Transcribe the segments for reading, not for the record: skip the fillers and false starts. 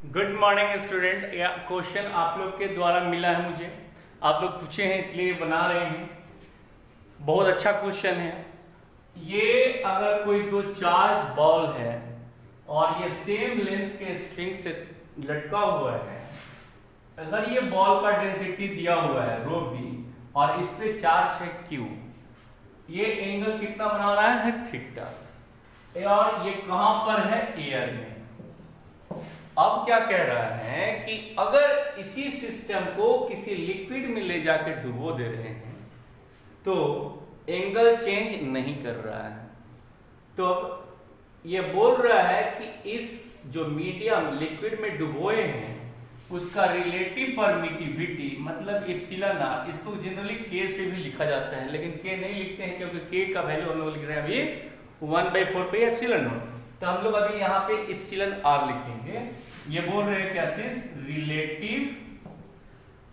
Good morning student. या question आप लोग के द्वारा मिला है मुझे, आप लोग पूछे हैं इसलिए बना रहे हैं। बहुत अच्छा क्वेश्चन है ये। अगर कोई दो चार्ज बॉल है और ये सेम लेंथ के स्ट्रिंग से लटका हुआ है, अगर ये बॉल का डेंसिटी दिया हुआ है रो बी और इस पे चार्ज है क्यू, ये एंगल कितना बना रहा है थीटा, और ये कहां पर है एयर में। अब क्या कह रहा है कि अगर इसी सिस्टम को किसी लिक्विड में ले जाकर डुबो दे रहे हैं तो एंगल चेंज नहीं कर रहा है। तो ये बोल रहा है कि इस जो मीडियम लिक्विड में डुबोए हैं उसका रिलेटिव परमिटिविटी मतलब एप्सिलॉन आर, इसको जनरली के से भी लिखा जाता है, लेकिन के नहीं लिखते हैं क्योंकि के का वैल्यू हम लोग लिख रहे हैं अभी 1/4 पे एप्सिलॉन नॉट। तो हम लोग अभी यहाँ पे एप्सिलॉन आर लिखेंगे। ये बोल रहे हैं क्या चीज, रिलेटिव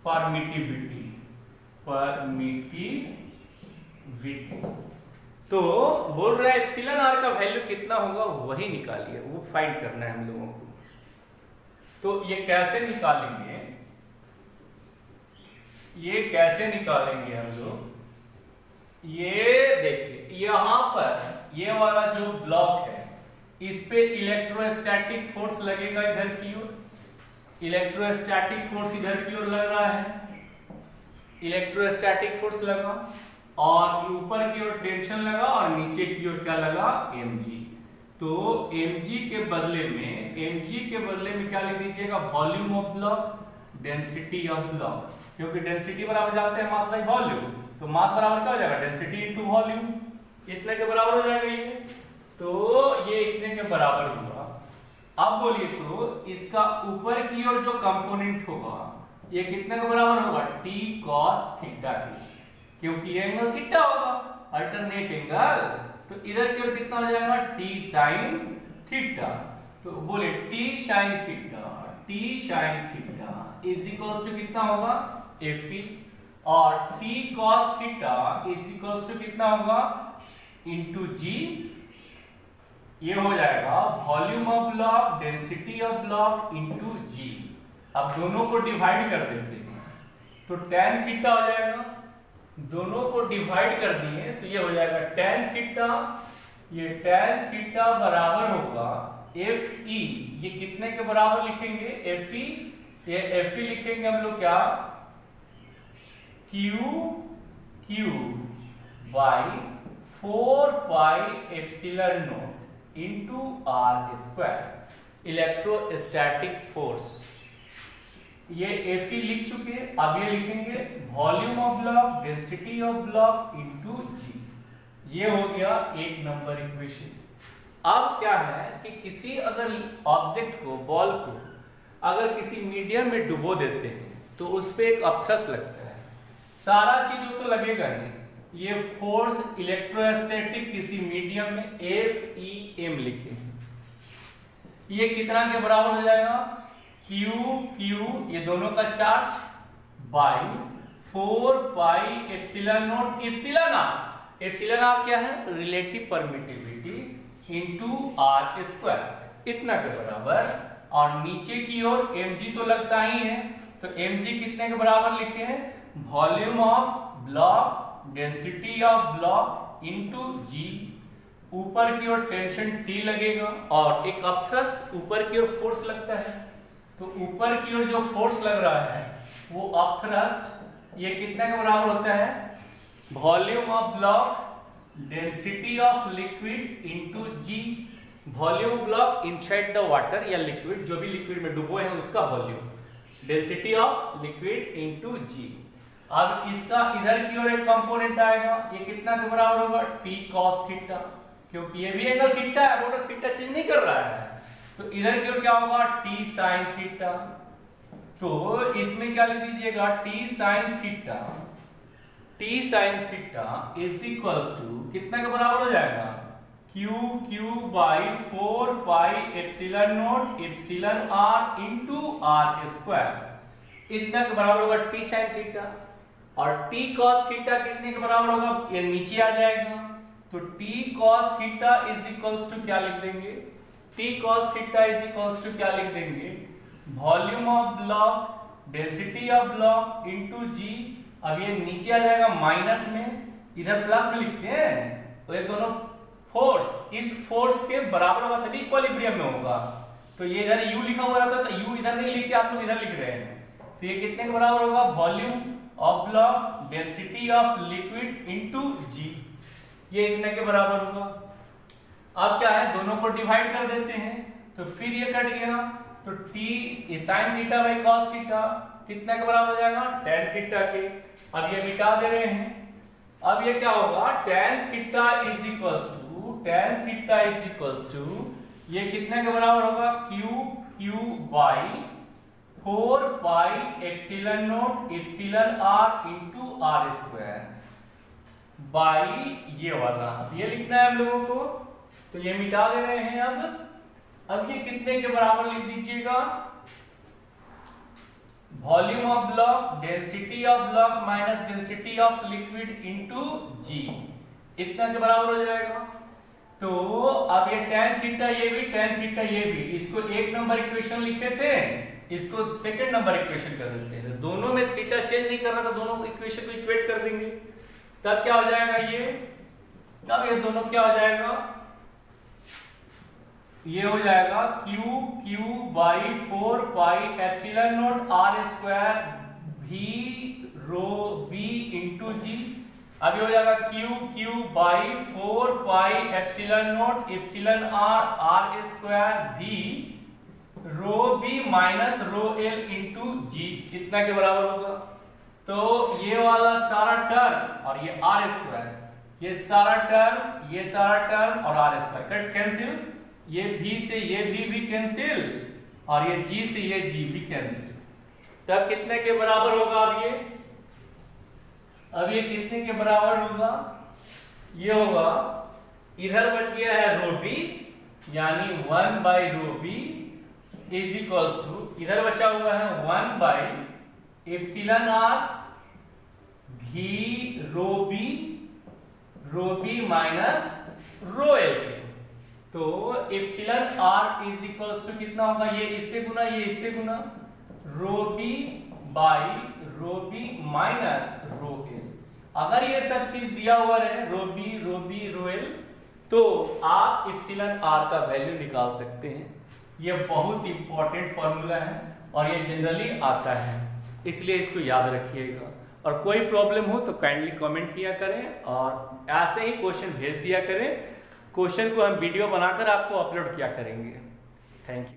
परमिटिविटी। तो बोल रहा है एप्सिलॉन आर का वैल्यू कितना होगा वही निकालिए, वो फाइंड करना है हम लोगों को। तो ये कैसे निकालेंगे, हम लोग ये देखिए, यहां पर ये वाला जो ब्लॉक है इस पे इलेक्ट्रोस्टैटिक फोर्स लगेगा इधर की ओर, इलेक्ट्रोस्टैटिक फोर्स इधर की ओर लग रहा है, इलेक्ट्रोस्टैटिक फोर्स लगा और ऊपर की ओर टेंशन लगा और नीचे की ओर क्या लगा, mg। तो mg के बदले में क्या लिख दीजिएगा, volume of block, density of block, क्योंकि डेंसिटी बराबर जानते हैं मास बाई वॉल्यूम, तो मास बराबर क्या हो जाएगा, डेंसिटी इनटू वॉल्यूम, इतने के बराबर हो जाएगा ये। तो ये इतने के बराबर होगा। अब बोलिए तो इसका ऊपर की ओर जो कंपोनेंट होगा ये कितने के बराबर होगा, t cos थीटा के, क्योंकि ये एंगल थीटा होगा, अल्टरनेट एंगल। तो इधर की ओर कितना हो जाएगा, t sin थीटा। तो बोले t sin theta is equals to कितना होगा, Fe, और t cos थीटा इज इक्वल्स टू कितना होगा, इंटू g। ये हो जाएगा volume of block, density of block into g. अब दोनों को डिवाइड कर देते हैं तो tan थीटा हो जाएगा, दोनों को डिवाइड कर दिए तो ये हो जाएगा tan थीटा। ये tan थीटा बराबर होगा Fe, ये कितने के बराबर लिखेंगे, Fe, ये Fe लिखेंगे हम लोग क्या, Q by 4 pi epsilon not into r square, electrostatic force. ये Fe लिख चुके, अब ये लिखेंगे volume of block, density of block into g. ये हो गया 1 नंबर इक्वेशन। अब क्या है कि किसी अगर ऑब्जेक्ट को, बॉल को अगर किसी मीडियम में डुबो देते हैं तो उस पर एक अपथ्रस्ट लगता है, सारा चीज तो लगेगा ही। ये फोर्स इलेक्ट्रोस्टैटिक किसी मीडियम में Fem लिखे, ये कितना के बराबर हो जाएगा, Q ये दोनों का charge by 4 pi epsilon not, epsilon r क्या है, relative permittivity into r square, इतना के बराबर। और नीचे की ओर mg तो लगता ही है, तो mg कितने के बराबर लिखे हैं, volume of block, density of block into g. ऊपर की ओर टेंशन T लगेगा और एक अपथ्रस्ट ऊपर की ओर फोर्स लगता है, तो ऊपर की ओर जो फोर्स लग रहा है वो अपथ्रस्ट ये कितने के बराबर होता है, volume of block, density of liquid into g. Volume block inside the water या लिक्विड, जो भी लिक्विड में डुबोए हैं उसका volume, density of liquid into g. अब इसका इधर की ओर एक कंपोनेंट आएगा, ये कितना के बराबर होगा, t cos थीटा, क्योंकि ये भी एंगल थीटा है, वो तो थीटा चेंज नहीं कर रहा है। तो इधर की ओर क्या होगा, t sin थीटा। तो इसमें क्या लिख दीजिएगा, t sin theta is equals to कितना के बराबर हो जाएगा, Q by 4 pi epsilon not epsilon r into r square, इतना के बराबर होगा t sin थीटा। और t cos थीटा कितने के बराबर होगा, ये नीचे आ जाएगा, तो t cos थीटा इज इक्वल्स टू क्या लिख देंगे, t cos थीटा इज इक्वल्स टू क्या लिख देंगे, volume of block density of block into g. अब ये नीचे आ जाएगा माइनस में, इधर प्लस में लिखते हैं, तो ये दोनों फोर्स इस फोर्स के बराबर होगा तभी इक्विलिब्रियम में होगा। तो ये इधर u लिखा हुआ रहता है, तो u इधर नहीं लिख के आप लोग इधर लिख रहे हैं, तो ये कितने के बराबर होगा, volume of block density of liquid into g, ये इतने के बराबर होगा। अब क्या है, दोनों को डिवाइड कर देते हैं, तो फिर ये कट गया, तो t sin theta by cos theta कितने के बराबर हो जाएगा, tan थीटा के। अब ये मिटा दे रहे हैं, अब ये क्या होगा, tan theta is equals to ये कितने के बराबर होगा, q by 4 pi epsilon not epsilon r into r square by ये वाला, ये लिखना है हम लोगों को, तो ये मिटा दे रहे हैं। अब ये कितने के बराबर लिख दीजिएगा, volume of block density of block minus density of liquid into g, इतना के बराबर हो जाएगा। तो अब ये tan थीटा ये भी tan थीटा ये भी, इसको एक नंबर इक्वेशन लिखे थे, इसको सेकंड नंबर इक्वेशन कर देते हैं, दोनों में थीटा चेंज नहीं करना था, दोनों इक्वेशन को इक्वेट कर देंगे, तब क्या हो जाएगा ये, अब ये दोनों क्या हो जाएगा, ये हो जाएगा q by 4 pi epsilon not r square v rho b into g. अब ये हो जाएगा q by 4 pi epsilon not epsilon r square v rho b minus rho l into g, इतना के बराबर होगा। तो ये वाला सारा टर्म और ये r स्क्वायर, ये सारा टर्म और r स्क्वायर कट कैंसिल, ये v से ये v भी कैंसिल और ये g से ये g भी कैंसिल, तब कितने के बराबर होगा, अब ये कितने के बराबर होगा, ये होगा, इधर बच गया है रो b यानी 1 by rho b is equals to, इधर बचा हुआ है 1 by epsilon r v rho b minus rho l के। तो epsilon r is equals to कितना होगा, ये इससे गुना rho b by rho b minus rho l। अगर ये सब चीज दिया हुआ है रो b रो l, तो आप एप्सिलॉन r का वैल्यू निकाल सकते हैं। ये बहुत इंपॉर्टेंट फॉर्मूला है और ये जनरली आता है, इसलिए इसको याद रखिएगा। और कोई प्रॉब्लम हो तो काइंडली कमेंट किया करें और ऐसे ही क्वेश्चन भेज दिया करें, क्वेश्चन को हम वीडियो बनाकर आपको अपलोड किया करेंगे। Thank you.